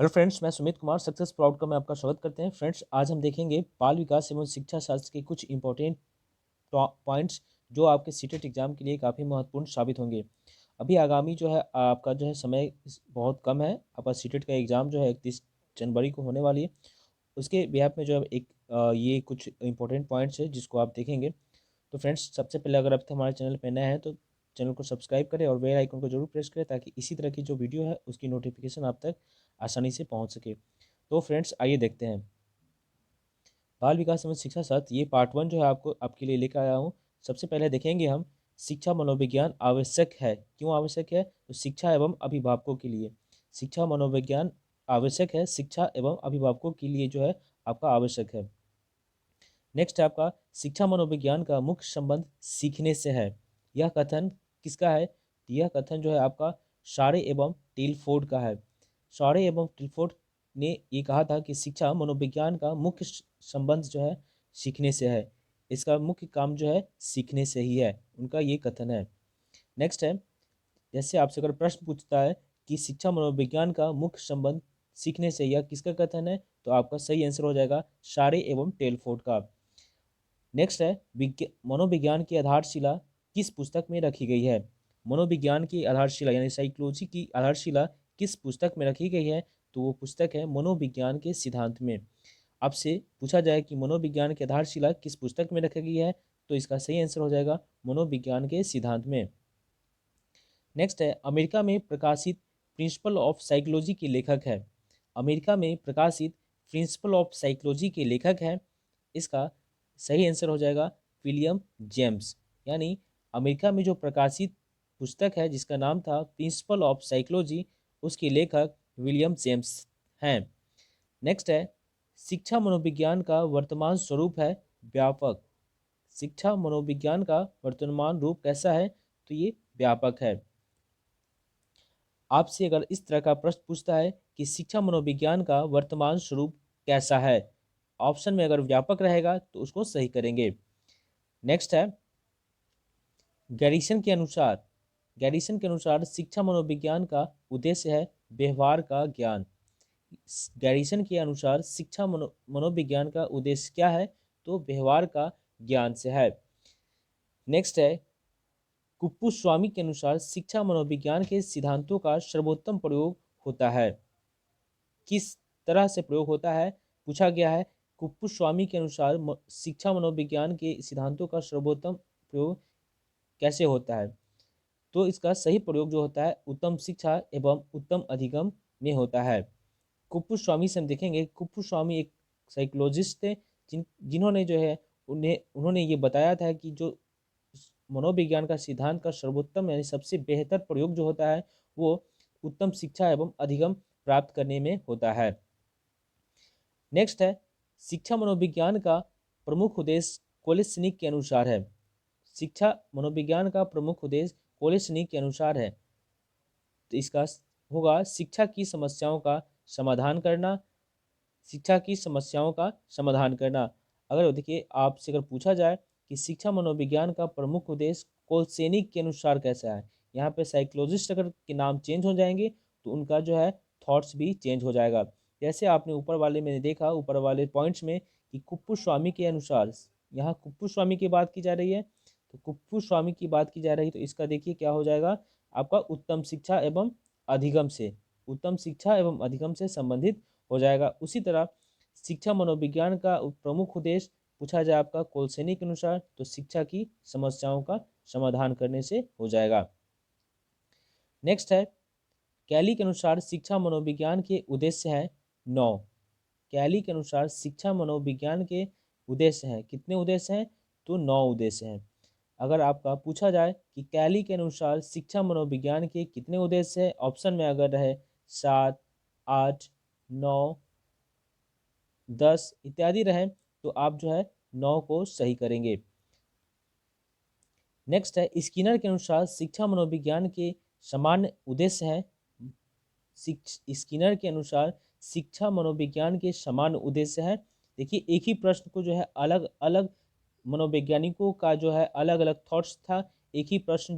Hello friends, मैं Sumit Kumar success proud का मैं आपका स्वागत करते हैं। फ्रेंड्स, आज हम देखेंगे बाल विकास एवं शिक्षा शास्त्र के कुछ इंपॉर्टेंट पॉइंट्स जो आपके सीटेट एग्जाम के लिए काफ़ी महत्वपूर्ण साबित होंगे। अभी आगामी जो है आपका जो है समय बहुत कम है। आपका सीटेट का एग्ज़ाम जो है 31 जनवरी को होने वाली है। उसके बिहाफ में जो है ये कुछ इंपॉर्टेंट पॉइंट्स है जिसको आप देखेंगे। तो फ्रेंड्स, सबसे पहले अगर अब तक हमारे चैनल पर नए हैं तो चैनल को सब्सक्राइब करें और बेल आइकन को जरूर प्रेस करें ताकि इसी तरह की जो वीडियो है उसकी नोटिफिकेशन आप तक आसानी से पहुंच सके। तो फ्रेंड्स, आइए देखते हैं बाल विकास एवं शिक्षा शास्त्र ये पार्ट 1 जो है आपको आपके लिए लेकर आया हूँ। सबसे पहले देखेंगे हम शिक्षा मनोविज्ञान आवश्यक है। क्यों आवश्यक है? तो शिक्षा एवं अभिभावकों के लिए शिक्षा मनोविज्ञान आवश्यक है। शिक्षा एवं अभिभावकों के लिए जो है आपका आवश्यक है। नेक्स्ट है आपका शिक्षा मनोविज्ञान का मुख्य संबंध सीखने से है। यह कथन किसका है? यह कथन जो है आपका शारे एवं टिलफोर्ड का है। शारे एवं टिलफोर्ड ने ये कहा था कि शिक्षा मनोविज्ञान का मुख्य संबंध जो है सीखने से है। इसका मुख्य काम जो है सीखने से ही है, उनका ये कथन है। नेक्स्ट है, जैसे आपसे अगर प्रश्न पूछता है कि शिक्षा मनोविज्ञान का मुख्य संबंध सीखने से, यह किसका कथन है? तो आपका सही आंसर हो जाएगा शारे एवं टेलफोर्ड का। नेक्स्ट है मनोविज्ञान की आधारशिला किस पुस्तक में रखी गई है? मनोविज्ञान की आधारशिला यानी साइकोलॉजी की आधारशिला किस पुस्तक में रखी गई है? तो वो पुस्तक है मनोविज्ञान के सिद्धांत में। आपसे पूछा जाए कि मनोविज्ञान की आधारशिला किस पुस्तक में रखी गई है, तो इसका सही आंसर हो जाएगा मनोविज्ञान के सिद्धांत में। नेक्स्ट है अमेरिका में प्रकाशित प्रिंसिपल ऑफ साइकोलॉजी के लेखक है। अमेरिका में प्रकाशित प्रिंसिपल ऑफ साइकोलॉजी के लेखक है। इसका सही आंसर हो जाएगा विलियम जेम्स। यानी अमेरिका में जो प्रकाशित पुस्तक है जिसका नाम था प्रिंसिपल ऑफ साइकोलॉजी, उसके लेखक विलियम जेम्स हैं। नेक्स्ट है शिक्षा मनोविज्ञान का वर्तमान स्वरूप है व्यापक। शिक्षा मनोविज्ञान का वर्तमान रूप कैसा है? तो ये व्यापक है। आपसे अगर इस तरह का प्रश्न पूछता है कि शिक्षा मनोविज्ञान का वर्तमान स्वरूप कैसा है, ऑप्शन में अगर व्यापक रहेगा तो उसको सही करेंगे। नेक्स्ट है गैरिसन के अनुसार शिक्षा मनोविज्ञान का उद्देश्य है व्यवहार का ज्ञान। गैरिसन के अनुसार शिक्षा मनोविज्ञान का उद्देश्य क्या है? तो व्यवहार का ज्ञान से है। नेक्स्ट है कुप्पुस्वामी के अनुसार शिक्षा मनोविज्ञान के सिद्धांतों का सर्वोत्तम प्रयोग होता है। किस तरह से प्रयोग होता है पूछा गया है। कुप्पुस्वामी के अनुसार शिक्षा मनोविज्ञान के सिद्धांतों का सर्वोत्तम प्रयोग कैसे होता है? तो इसका सही प्रयोग जो होता है उत्तम शिक्षा एवं उत्तम अधिगम में होता है। कुप्पुस्वामी से हम देखेंगे, कुप्पुस्वामी एक साइकोलॉजिस्ट थे जिन्होंने जो है उन्होंने ये बताया था कि जो मनोविज्ञान का सिद्धांत का सर्वोत्तम यानी सबसे बेहतर प्रयोग जो होता है वो उत्तम शिक्षा एवं अधिगम प्राप्त करने में होता है। नेक्स्ट है शिक्षा मनोविज्ञान का प्रमुख उद्देश्य कोलेस्निक के अनुसार है। शिक्षा मनोविज्ञान का प्रमुख उद्देश्य कोलेस्निक के अनुसार है। तो इसका होगा शिक्षा की समस्याओं का समाधान करना। शिक्षा की समस्याओं का समाधान करना। अगर देखिए आपसे अगर पूछा जाए कि शिक्षा मनोविज्ञान का प्रमुख उद्देश्य कोलसेनिक के अनुसार कैसा है, यहाँ पे साइकोलॉजिस्ट अगर के नाम चेंज हो जाएंगे तो उनका जो है थॉट्स भी चेंज हो जाएगा। जैसे आपने ऊपर वाले में देखा, ऊपर वाले पॉइंट्स में कि कुप्पुस्वामी के अनुसार, यहाँ कुप्पुस्वामी की बात की जा रही है, तो कुप्पुस्वामी की बात की जा रही है तो इसका देखिए क्या हो जाएगा आपका उत्तम शिक्षा एवं अधिगम से, उत्तम शिक्षा एवं अधिगम से संबंधित हो जाएगा। उसी तरह शिक्षा मनोविज्ञान का प्रमुख उद्देश्य पूछा जाए आपका कोलसेनी के अनुसार तो शिक्षा की समस्याओं का समाधान करने से हो जाएगा। नेक्स्ट है कैली के अनुसार शिक्षा मनोविज्ञान के उद्देश्य है 9। कैली के अनुसार शिक्षा मनोविज्ञान के उद्देश्य हैं, कितने उद्देश्य हैं? तो 9 उद्देश्य हैं। अगर आपका पूछा जाए कि कैली के अनुसार शिक्षा मनोविज्ञान के कितने उद्देश्य है, ऑप्शन में अगर रहे 7, 8, 9, 10 इत्यादि रहे तो आप जो है 9 को सही करेंगे। नेक्स्ट है स्किनर के अनुसार शिक्षा मनोविज्ञान के सामान्य उद्देश्य हैं। स्किनर के अनुसार शिक्षा मनोविज्ञान के समान उद्देश्य है। देखिए एक ही प्रश्न को जो है अलग अलग मनोवैज्ञानिकों का जो है अलग अलग थॉट्स था, एक ही प्रश्न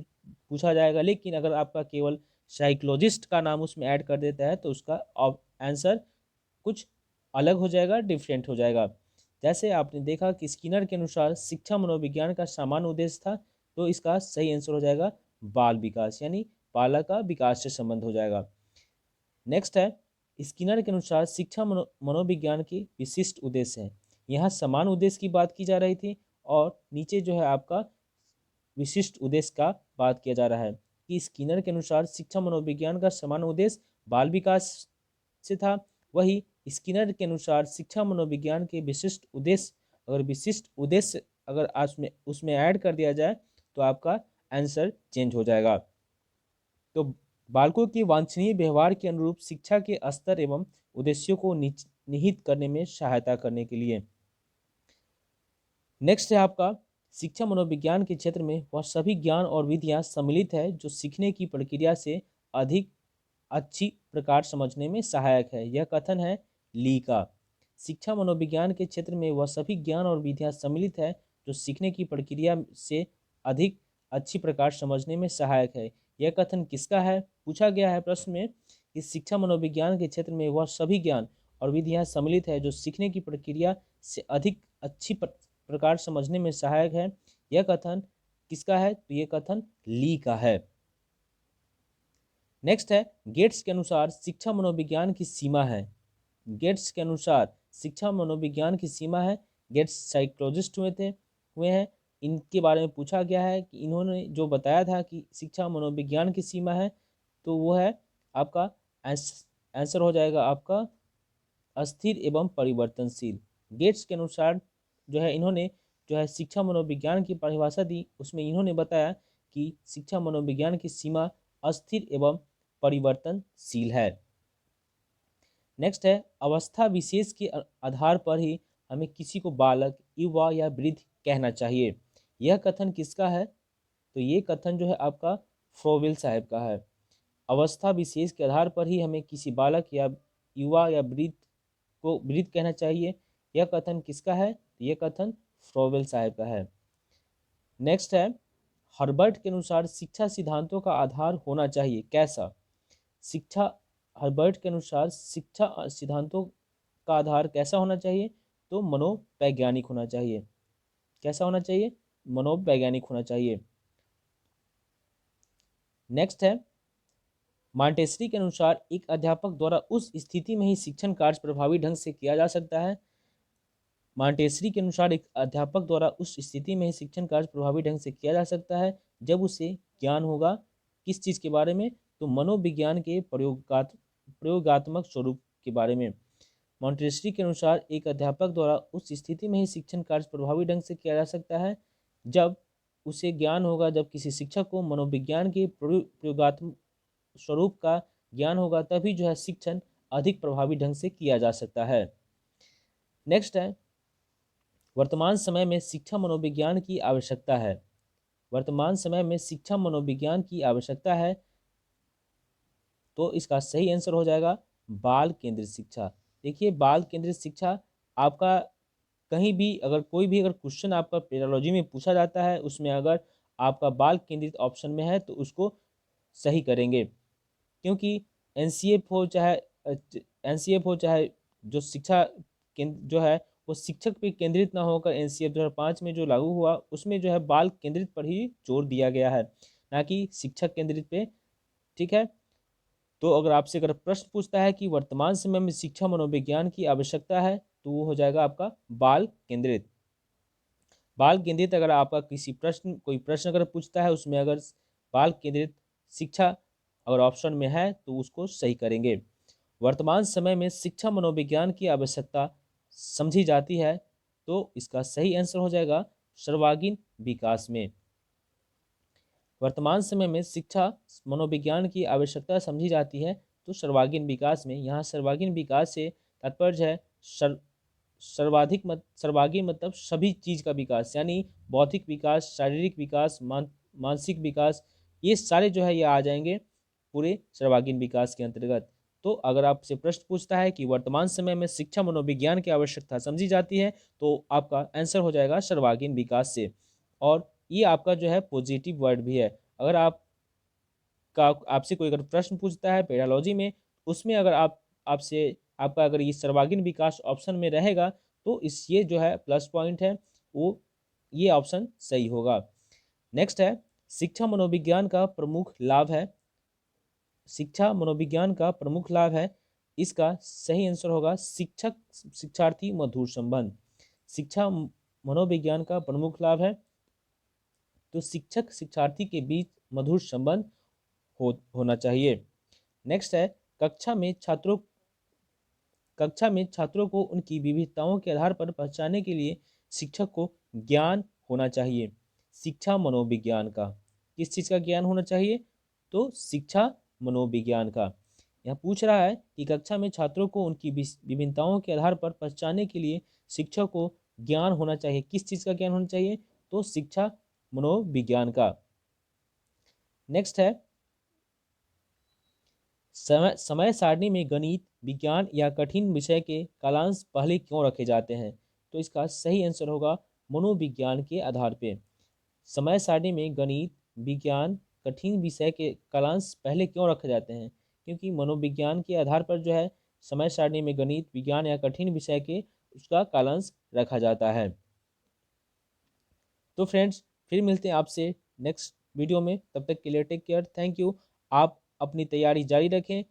पूछा जाएगा, लेकिन अगर आपका केवल साइकोलॉजिस्ट का नाम उसमें ऐड कर देता है तो उसका आंसर कुछ अलग हो जाएगा, डिफरेंट हो जाएगा। जैसे आपने देखा कि स्किनर के अनुसार शिक्षा मनोविज्ञान का सामान्य उद्देश्य था, तो इसका सही आंसर हो जाएगा बाल विकास, यानी बालक का विकास से संबंध हो जाएगा। नेक्स्ट है, स्किनर के अनुसार शिक्षा मनोविज्ञान की विशिष्ट उद्देश्य है। यहाँ समान उद्देश्य की बात की जा रही थी और नीचे जो है आपका विशिष्ट उद्देश्य का बात किया जा रहा है कि स्किनर के अनुसार शिक्षा मनोविज्ञान का समान उद्देश्य बाल विकास से था। वही स्किनर के अनुसार शिक्षा मनोविज्ञान के विशिष्ट उद्देश्य, अगर विशिष्ट उद्देश्य अगर उसमें ऐड कर दिया जाए तो आपका आंसर चेंज हो जाएगा। तो बालकों के वांछनीय व्यवहार के अनुरूप शिक्षा के स्तर एवं उद्देश्यों को निहित करने में सहायता करने के लिए। नेक्स्ट है आपका, शिक्षा मनोविज्ञान के क्षेत्र में वह सभी ज्ञान और विधियां सम्मिलित है जो सीखने की प्रक्रिया से अधिक अच्छी प्रकार समझने में सहायक है। यह कथन है ली का। शिक्षा मनोविज्ञान के क्षेत्र में वह सभी ज्ञान और विधियां सम्मिलित है जो सीखने की प्रक्रिया से अधिक अच्छी प्रकार समझने में सहायक है। यह कथन किसका है? पूछा गया है प्रश्न में कि शिक्षा मनोविज्ञान के क्षेत्र में वह सभी ज्ञान और विधियां सम्मिलित है जो सीखने की प्रक्रिया से अधिक अच्छी प्रकार समझने में सहायक है। यह कथन किसका है? तो यह कथन ली का है। नेक्स्ट है, गेट्स के अनुसार शिक्षा मनोविज्ञान की सीमा है। गेट्स के अनुसार शिक्षा मनोविज्ञान की सीमा है। गेट्स साइकोलॉजिस्ट हुए हैं। इनके बारे में पूछा गया है कि इन्होंने जो बताया था कि शिक्षा मनोविज्ञान की सीमा है, तो वो है आपका आंसर हो जाएगा आपका अस्थिर एवं परिवर्तनशील। गेट्स के अनुसार जो है इन्होंने जो है शिक्षा मनोविज्ञान की परिभाषा दी, उसमें इन्होंने बताया कि शिक्षा मनोविज्ञान की सीमा अस्थिर एवं परिवर्तनशील है। नेक्स्ट है, अवस्था विशेष के आधार पर ही हमें किसी को बालक, युवा या वृद्ध कहना चाहिए। यह कथन किसका है? तो ये कथन जो है आपका फ्रोवेल साहब का है। अवस्था विशेष के आधार पर ही हमें किसी बालक या युवा या वृद्ध को वृद्ध कहना चाहिए। यह कथन किसका है? तो यह कथन फ्रोवेल साहब का है। नेक्स्ट है, हर्बर्ट के अनुसार शिक्षा सिद्धांतों का आधार होना चाहिए। कैसा? शिक्षा हर्बर्ट के अनुसार शिक्षा सिद्धांतों का आधार कैसा होना चाहिए? तो मनोवैज्ञानिक होना चाहिए। कैसा होना चाहिए? मनोवैज्ञानिक होना चाहिए। नेक्स्ट है, मॉन्टेसरी के अनुसार एक अध्यापक द्वारा उस स्थिति में ही शिक्षण कार्य प्रभावी ढंग से किया जा सकता है। मॉन्टेसरी के अनुसार एक अध्यापक द्वारा उस स्थिति में ही शिक्षण कार्य प्रभावी ढंग से किया जा सकता है जब उसे ज्ञान होगा किस चीज़ के बारे में? तो मनोविज्ञान के प्रयोगात्मक स्वरूप के बारे में। मॉन्टेसरी के अनुसार एक अध्यापक द्वारा उस स्थिति में ही शिक्षण कार्य प्रभावी ढंग से किया जा सकता है जब उसे ज्ञान होगा, जब किसी शिक्षक को मनोविज्ञान के प्रयोगात्मक स्वरूप का ज्ञान होगा, तभी जो है शिक्षण अधिक प्रभावी ढंग से किया जा सकता है। नेक्स्ट है, वर्तमान समय में शिक्षा मनोविज्ञान की आवश्यकता है। वर्तमान समय में शिक्षा मनोविज्ञान की आवश्यकता है, तो इसका सही आंसर हो जाएगा बाल केंद्रित शिक्षा। देखिए, बाल केंद्रित शिक्षा आपका कहीं भी अगर कोई भी अगर क्वेश्चन आपका पेडालॉजी में पूछा जाता है, उसमें अगर आपका बाल केंद्रित ऑप्शन में है तो उसको सही करेंगे, क्योंकि एनसीएफ हो चाहे जो शिक्षा केंद्र जो है वो शिक्षक पे केंद्रित ना होकर एनसीएफ 2005 में जो लागू हुआ उसमें जो है बाल केंद्रित पर ही जोर दिया गया है, ना कि शिक्षक केंद्रित पे। ठीक है, तो अगर आपसे अगर प्रश्न पूछता है कि वर्तमान समय में शिक्षा मनोविज्ञान की आवश्यकता है, तो वो हो जाएगा आपका बाल केंद्रित। बाल केंद्रित अगर आपका कोई प्रश्न अगर पूछता है उसमें अगर बाल केंद्रित शिक्षा अगर ऑप्शन में है तो उसको सही करेंगे। वर्तमान समय में शिक्षा मनोविज्ञान की आवश्यकता समझी जाती है, तो इसका सही आंसर हो जाएगा सर्वांगीण विकास में। वर्तमान समय में शिक्षा मनोविज्ञान की आवश्यकता समझी जाती है तो सर्वांगीण विकास में। यहाँ सर्वांगीण विकास से तात्पर्य है सर्वांगीण मतलब सभी चीज़ का विकास, यानी बौद्धिक विकास, शारीरिक विकास, मानसिक विकास, ये सारे जो है ये आ जाएंगे पूरे सर्वांगीण विकास के अंतर्गत। तो अगर आपसे प्रश्न पूछता है कि वर्तमान समय में शिक्षा मनोविज्ञान की आवश्यकता समझी जाती है, तो आपका आंसर हो जाएगा सर्वांगीण विकास से। और ये आपका जो है पॉजिटिव वर्ड भी है। अगर आपसे कोई अगर प्रश्न पूछता है पेडालॉजी में, उसमें अगर आपसे आपका अगर ये सर्वांगीण विकास ऑप्शन में रहेगा तो इस ये जो है प्लस पॉइंट है वो ये ऑप्शन सही होगा। नेक्स्ट है शिक्षा मनोविज्ञान का प्रमुख लाभ है। शिक्षा मनोविज्ञान का प्रमुख लाभ है, इसका सही आंसर होगा शिक्षक शिक्षार्थी मधुर संबंध। शिक्षा मनोविज्ञान का प्रमुख लाभ है तो शिक्षक शिक्षार्थी के बीच मधुर संबंध होना चाहिए। नेक्स्ट है कक्षा में छात्रों को उनकी विविधताओं के आधार पर पहचानने के लिए शिक्षक को ज्ञान होना चाहिए। शिक्षा मनोविज्ञान का किस चीज़ का ज्ञान होना चाहिए? तो शिक्षा मनोविज्ञान का। यह पूछ रहा है कि कक्षा में छात्रों को उनकी विभिन्नताओं के आधार पर पहचानने के लिए शिक्षक को ज्ञान होना चाहिए। किस चीज़ का ज्ञान होना चाहिए? तो शिक्षा मनोविज्ञान का। नेक्स्ट है समय सारणी में गणित, विज्ञान या कठिन विषय के कालांश पहले क्यों रखे जाते हैं? तो इसका सही आंसर होगा मनोविज्ञान के आधार पे। समय सारणी में गणित, विज्ञान, कठिन विषय के कालांश पहले क्यों रखे जाते हैं? क्योंकि मनोविज्ञान के आधार पर जो है समय सारणी में गणित, विज्ञान या कठिन विषय के उसका कालांश रखा जाता है। तो फ्रेंड्स फिर मिलते हैं आपसे नेक्स्ट वीडियो में, तब तक के लिए टेक केयर, थैंक यू। आप अपनी तैयारी जारी रखें